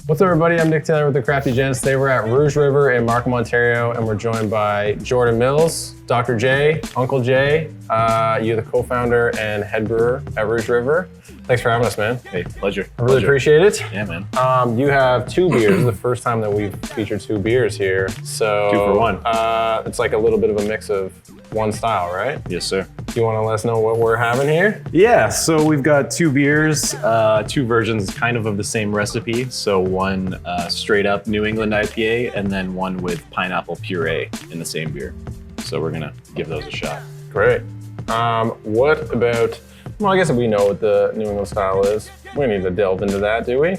What's up, everybody? I'm Nick Taylor with the Crafty Gents. Today we're at Rouge River in Markham, Ontario, and we're joined by Jordan Mills, Dr.J, Uncle J. You're the co-founder and head brewer at Rouge River. Thanks for having us, man. Hey, pleasure. I really appreciate it. Yeah, man. You have two beers. This is the first time that we've featured two beers here. So 2 for 1. It's like a little bit of a mix of one style, right? Yes, sir. Do you want to let us know what we're having here? Yeah, so we've got 2 beers, 2 versions kind of the same recipe. So one straight up New England IPA and then one with pineapple puree in the same beer. So we're gonna give those a shot. Great. What about, well, I guess we know what the New England style is. We don't need to delve into that, do we?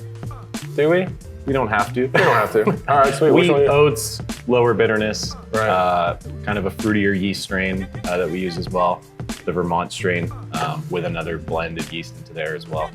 Do we? We don't have to. We don't have to. All right, sweet. Wheat, oats, lower bitterness, Right. kind of a fruitier yeast strain that we use as well. The Vermont strain with another blended yeast into there as well.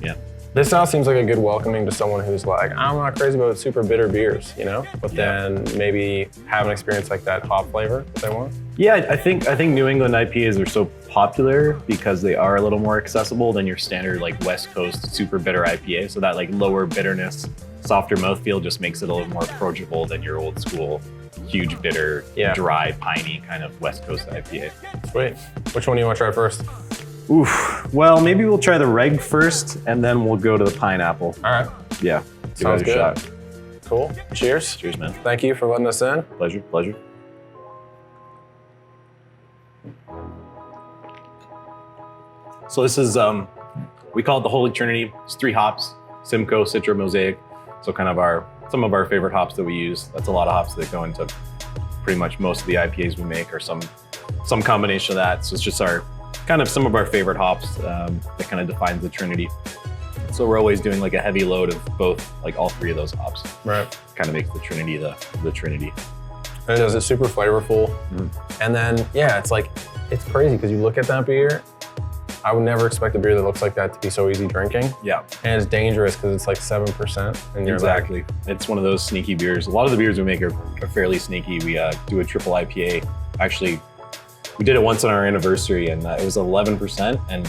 Yeah. This style seems like a good welcoming to someone who's like, I'm not crazy about super bitter beers, you know? But then maybe have an experience like that hop flavor that they want. Yeah, I think New England IPAs are so popular because they are a little more accessible than your standard like West Coast super bitter IPA. So that like lower bitterness, softer mouthfeel just makes it a little more approachable than your old school, huge bitter, dry, piney kind of West Coast IPA. Sweet. Which one do you want to try first? Oof. Well, maybe we'll try the reg first and then we'll go to the pineapple. All right. Yeah. Sounds give it a good. shot. Cool. Cheers. Cheers, man. Thank you for letting us in. Pleasure, pleasure. So this is, we call it the Holy Trinity. It's 3 hops, Simcoe, Citra, Mosaic. So kind of some of our favorite hops that we use. That's a lot of hops that go into pretty much most of the IPAs we make or some combination of that. So it's just some of our favorite hops that kind of defines the Trinity. So we're always doing like a heavy load of both, like all 3 of those hops. Right. Kind of makes the Trinity the Trinity. And it does it super flavorful. And then, yeah, it's crazy because you look at that beer, I would never expect a beer that looks like that to be so easy drinking. Yeah. And it's dangerous because it's like 7%. And you're exactly. It's one of those sneaky beers. A lot of the beers we make are fairly sneaky. We do a triple IPA. Actually, we did it once on our anniversary and it was 11% and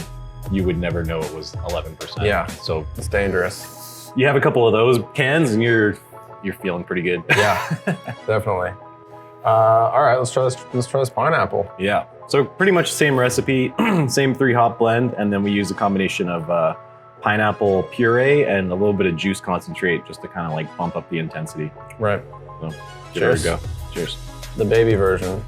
you would never know it was 11%. Yeah. So it's dangerous. You have a couple of those cans and you're feeling pretty good. Yeah, definitely. All right, let's try this pineapple. Yeah. So pretty much same recipe, same 3 hop blend, and then we use a combination of pineapple puree and a little bit of juice concentrate just to kind of like bump up the intensity. Right. So Cheers. There we go. Cheers. The baby version.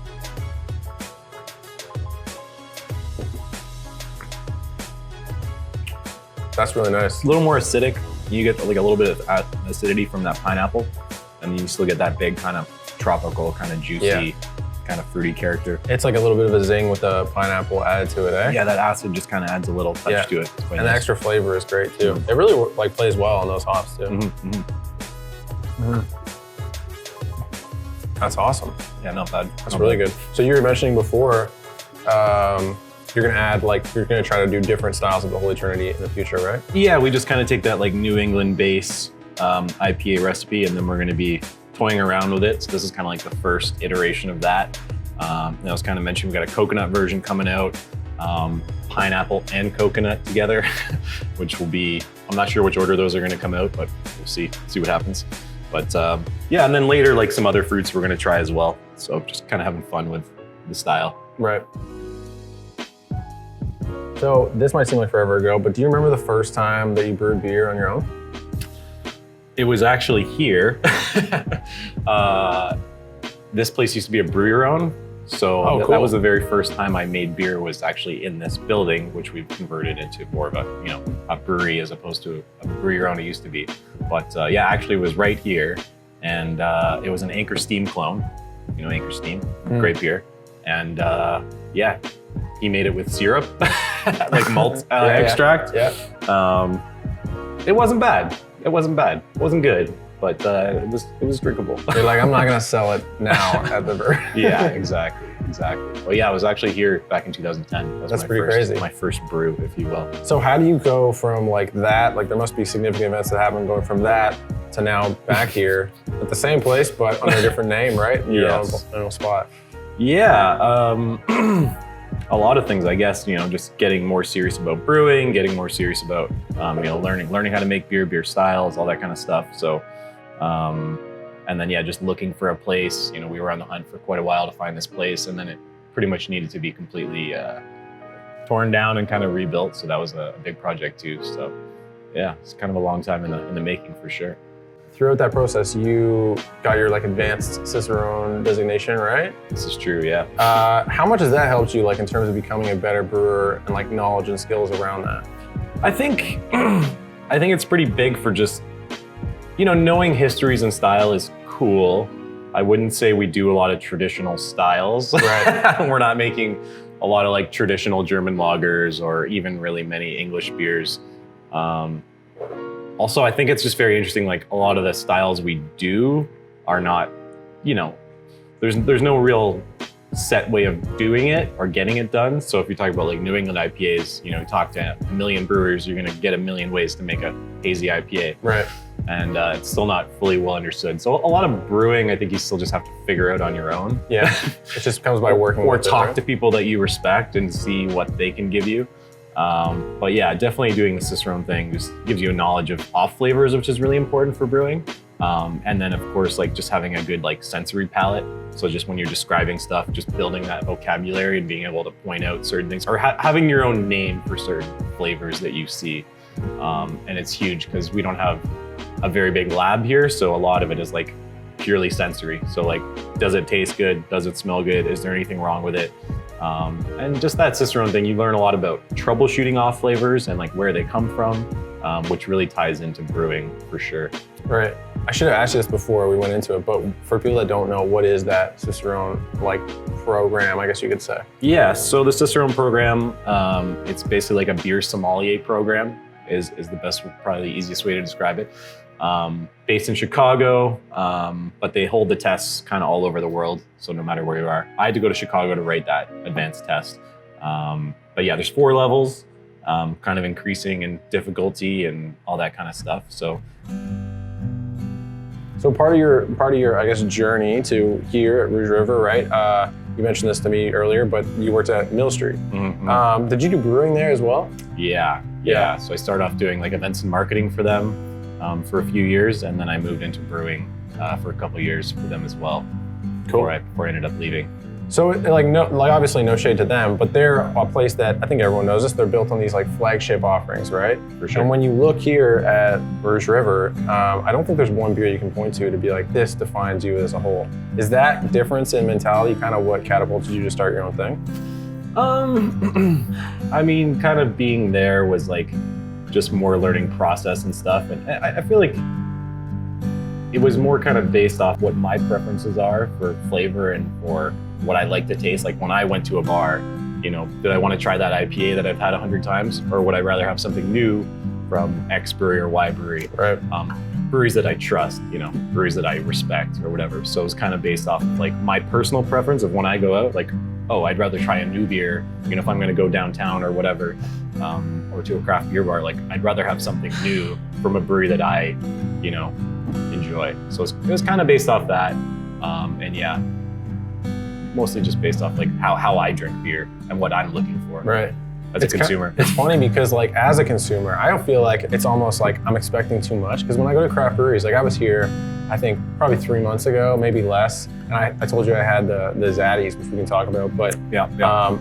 That's really nice. A little more acidic. You get like a little bit of acidity from that pineapple, and you still get that big kind of tropical, kind of juicy, kind of fruity character. It's like a little bit of a zing with the pineapple added to it, eh? Yeah, that acid just kind of adds a little touch to it. And the extra flavor is great too. It really like plays well on those hops too. That's awesome. Yeah, not bad. That's really good. So you were mentioning before, you're gonna try to do different styles of the Holy Trinity in the future, right? Yeah, we just kind of take that like New England base IPA recipe, and then we're gonna be toying around with it. So this is kind of like the first iteration of that. And I was kind of mentioning we got a coconut version coming out, pineapple and coconut together, which will be, I'm not sure which order those are gonna come out, but we'll see what happens. But yeah, and then later like some other fruits we're gonna try as well. So just kind of having fun with the style. Right. So this might seem like forever ago, but do you remember the first time that you brewed beer on your own? It was actually here. This place used to be a brew your own. So cool. That was the very first time I made beer was actually in this building, which we've converted into more of a brewery as opposed to a brew your own it used to be. But yeah, actually it was right here. And it was an Anchor Steam clone. You know, Anchor Steam, great beer. And yeah, he made it with syrup, like malt extract. Yeah. It wasn't bad. It wasn't bad. It wasn't good, but it was drinkable. You're like, I'm not gonna sell it now at the brewery. Yeah, exactly. Well, yeah, I was actually here back in 2010. That's pretty crazy. My first brew, if you will. So how do you go from like that, like there must be significant events that happen going from that to now back here at the same place, but under a different name, right? In your own spot. Yeah, A lot of things, I guess, just getting more serious about brewing, getting more serious about, learning how to make beer styles, all that kind of stuff. So, and then, just looking for a place. We were on the hunt for quite a while to find this place, and then it pretty much needed to be completely torn down and kind of rebuilt. So that was a big project too. So yeah, it's kind of a long time in the making for sure. Throughout that process, you got your advanced Cicerone designation, right? This is true, yeah. How much has that helped you in terms of becoming a better brewer and knowledge and skills around that? I think it's pretty big for just, knowing histories and style is cool. I wouldn't say we do a lot of traditional styles. Right. We're not making a lot of traditional German lagers or even really many English beers. Also, I think it's just very interesting, a lot of the styles we do are not, there's no real set way of doing it or getting it done. So if you talk about New England IPAs, you talk to a million brewers, you're gonna get a million ways to make a hazy IPA. Right. And it's still not fully well understood. So a lot of brewing, I think you still just have to figure out on your own. Yeah, it just comes by working or with talk it, right? to people that you respect and see what they can give you. But yeah, definitely doing the Cicerone thing just gives you a knowledge of off flavors, which is really important for brewing. And then of course, just having a good sensory palate. So just when you're describing stuff, just building that vocabulary and being able to point out certain things or having your own name for certain flavors that you see. And it's huge because we don't have a very big lab here. So a lot of it is purely sensory. So does it taste good? Does it smell good? Is there anything wrong with it? And just that Cicerone thing, you learn a lot about troubleshooting off flavors and where they come from, which really ties into brewing for sure. Right. I should have asked you this before we went into it, but for people that don't know, what is that Cicerone program, I guess you could say? Yeah, so the Cicerone program, it's basically a beer sommelier program is the best, probably the easiest way to describe it. Based in Chicago, but they hold the tests kind of all over the world. So no matter where you are, I had to go to Chicago to write that advanced test. But yeah, there's 4 levels, kind of increasing in difficulty and all that kind of stuff. So part of your I guess journey to here at Rouge River, right? You mentioned this to me earlier, but you worked at Mill Street. Mm-hmm. Did you do brewing there as well? Yeah. So I started off doing events and marketing for them for a few years, and then I moved into brewing for a couple of years for them as well. Cool. Before I ended up leaving. So obviously no shade to them, but they're a place that I think everyone knows this. They're built on these flagship offerings, right? For sure. And when you look here at Rouge River, I don't think there's one beer you can point to be this defines you as a whole. Is that difference in mentality kind of what catapulted you to start your own thing? I mean, kind of being there was just more learning process and stuff, and I feel it was more kind of based off what my preferences are for flavor and for what I like to taste. When I went to a bar, did I want to try that IPA that I've had 100 times, or would I rather have something new from X brewery or Y brewery? Right. Breweries that I trust, breweries that I respect or whatever. So it was kind of based off of my personal preference of when I go out, I'd rather try a new beer, if I'm going to go downtown or whatever, or to a craft beer bar, I'd rather have something new from a brewery that I, enjoy. So it was kind of based off that, and yeah, mostly just based off how I drink beer and what I'm looking for. Right. As a consumer. It's funny because as a consumer, I don't feel it's almost I'm expecting too much, because when I go to craft breweries, I was here, I think probably 3 months ago, maybe less, and I told you I had the Zaddies, which we can talk about, but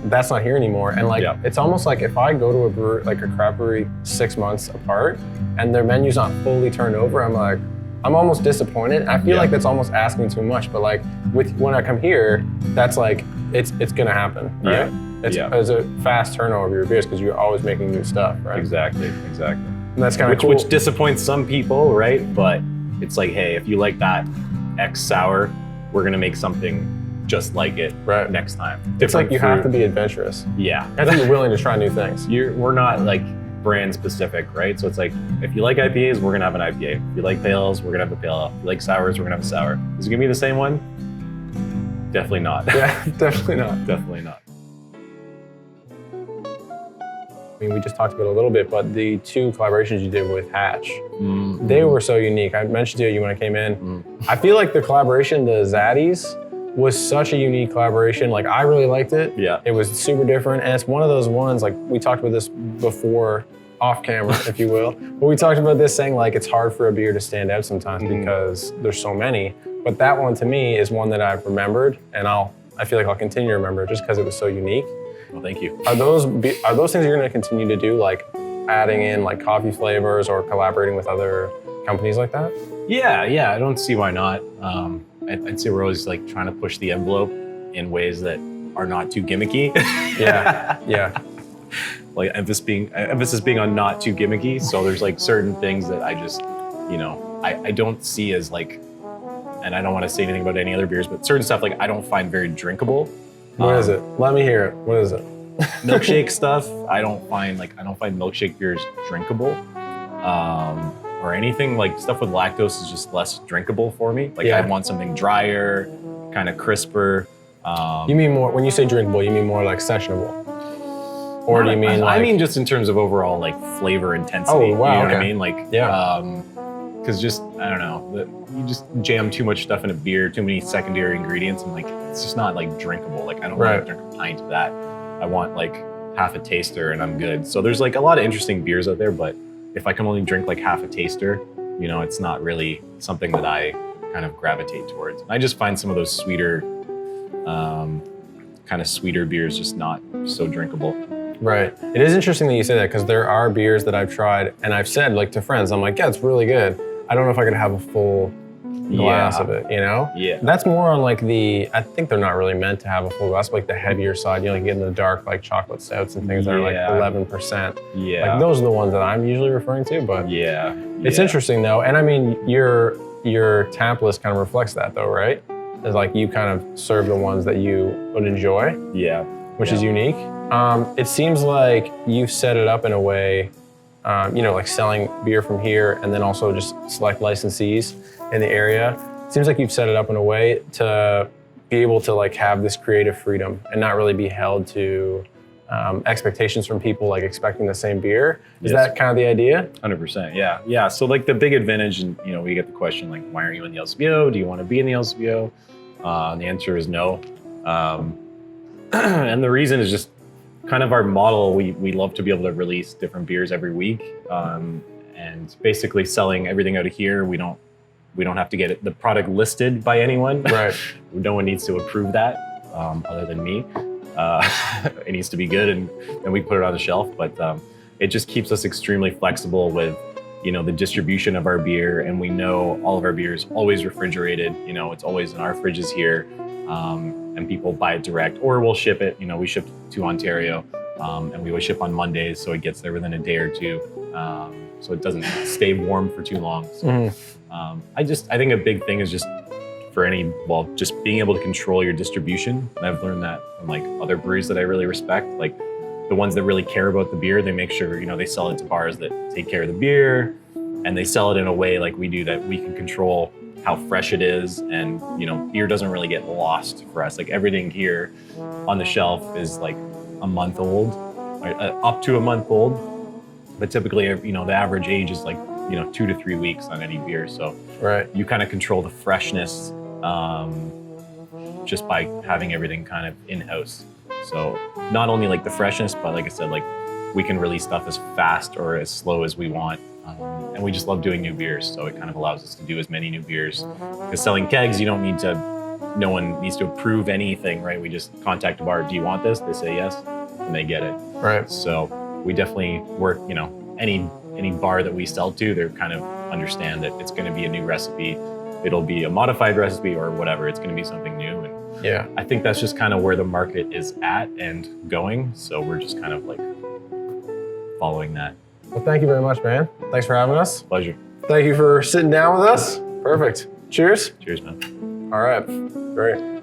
that's not here anymore. And it's almost if I go to a brewery, a craft brewery 6 months apart, and their menu's not fully turned over, I'm almost disappointed. I feel that's almost asking too much, but when I come here, that's it's gonna happen, right? It's a fast turnover of your beers because you're always making new stuff, right? Exactly. And that's kind of cool. Which disappoints some people, right? But it's hey, if you like that X sour, we're gonna make something just like it next time. It's you have to be adventurous. Yeah. You have to be willing to try new things. We're not brand specific, right? So it's if you like IPAs, we're gonna have an IPA. If you like pale ales, we're gonna have a pale ale. If you like sours, we're gonna have a sour. Is it gonna be the same one? Definitely not. Yeah, definitely not. Definitely not. I mean, we just talked about it a little bit, but the 2 collaborations you did with Hatch, they were so unique. I mentioned to you when I came in. I feel the collaboration, the Zaddies, was such a unique collaboration. Like I really liked it. Yeah. It was super different. And it's one of those ones, like we talked about this before off camera, if you will. But we talked about this saying like it's hard for a beer to stand out sometimes because there's so many. But that one to me is one that I've remembered and I feel like I'll continue to remember just because it was so unique. Well, thank you. Are those things you're gonna continue to do, like adding in like coffee flavors or collaborating with other companies like that? Yeah, I don't see why not. I'd say we're always like trying to push the envelope in ways that are not too gimmicky. Yeah. Like emphasis being on not too gimmicky. So there's like certain things that I just, I don't see as like, and I don't want to say anything about any other beers, but certain stuff like I don't find very drinkable. What is it? Let me hear it. What is it? Milkshake stuff, I don't find milkshake beers drinkable. Or anything like stuff with lactose is just less drinkable for me. Like I want something drier, kind of crisper. You mean more, when you say drinkable, you mean more like sessionable? Or do you mean like... I mean just in terms of overall like flavor intensity. Oh, wow, you know what I okay. mean? Like, because just, I don't know, you just jam too much stuff in a beer, too many secondary ingredients, and like, it's just not like drinkable. Like I don't want to drink a pint of that. I want like half a taster and I'm good. So there's like a lot of interesting beers out there, but if I can only drink like half a taster, it's not really something that I kind of gravitate towards. I just find some of those sweeter, kind of sweeter beers just not so drinkable. Right. It is interesting that you say that because there are beers that I've tried and I've said like to friends, I'm like, yeah, it's really good. I don't know if I could have a full glass of it, Yeah. That's more on like I think they're not really meant to have a full glass, but like the heavier side, like get in the dark like chocolate stouts and things that are like 11%. Yeah. Like those are the ones that I'm usually referring to, but it's interesting though. And I mean, your tap list kind of reflects that though, right? It's like you kind of serve the ones that you would enjoy. Yeah. Which is unique. It seems like you've set it up in a way, like selling beer from here and then also just select licensees in the area. It seems like you've set it up in a way to be able to like have this creative freedom and not really be held to expectations from people like expecting the same beer. Is that kind of the idea? 100%, yeah. So like the big advantage, and we get the question like, why aren't you in the LCBO? Do you want to be in the LCBO? And the answer is no. And the reason is just kind of our model. We love to be able to release different beers every week, and basically selling everything out of here. We don't have to get the product listed by anyone. Right. No one needs to approve that other than me. It needs to be good, and then we put it on the shelf. But it just keeps us extremely flexible with the distribution of our beer, and we know all of our beer is always refrigerated. It's always in our fridges here. And people buy it direct, or we'll ship it. We ship to Ontario, and we always ship on Mondays, so it gets there within a day or two, so it doesn't stay warm for too long. So, I think a big thing is just just being able to control your distribution. And I've learned that from like other breweries that I really respect, like the ones that really care about the beer. They make sure they sell it to bars that take care of the beer, and they sell it in a way like we do that we can control how fresh it is, and beer doesn't really get lost for us. Like everything here on the shelf is like a month old, right? Up to a month old, but typically the average age is like 2 to 3 weeks on any beer. So you kind of control the freshness just by having everything kind of in-house. So not only like the freshness, but like I said, like we can release stuff as fast or as slow as we want. And we just love doing new beers, so it kind of allows us to do as many new beers. Because selling kegs, no one needs to approve anything, right? We just contact a bar, do you want this? They say yes, and they get it. Right. So we definitely work, any bar that we sell to, they kind of understand that it's going to be a new recipe. It'll be a modified recipe or whatever. It's going to be something new. And I think that's just kind of where the market is at and going. So we're just kind of like following that. Well, thank you very much, man. Thanks for having us. Pleasure. Thank you for sitting down with us. Perfect. Cheers. Cheers, man. All right. Great.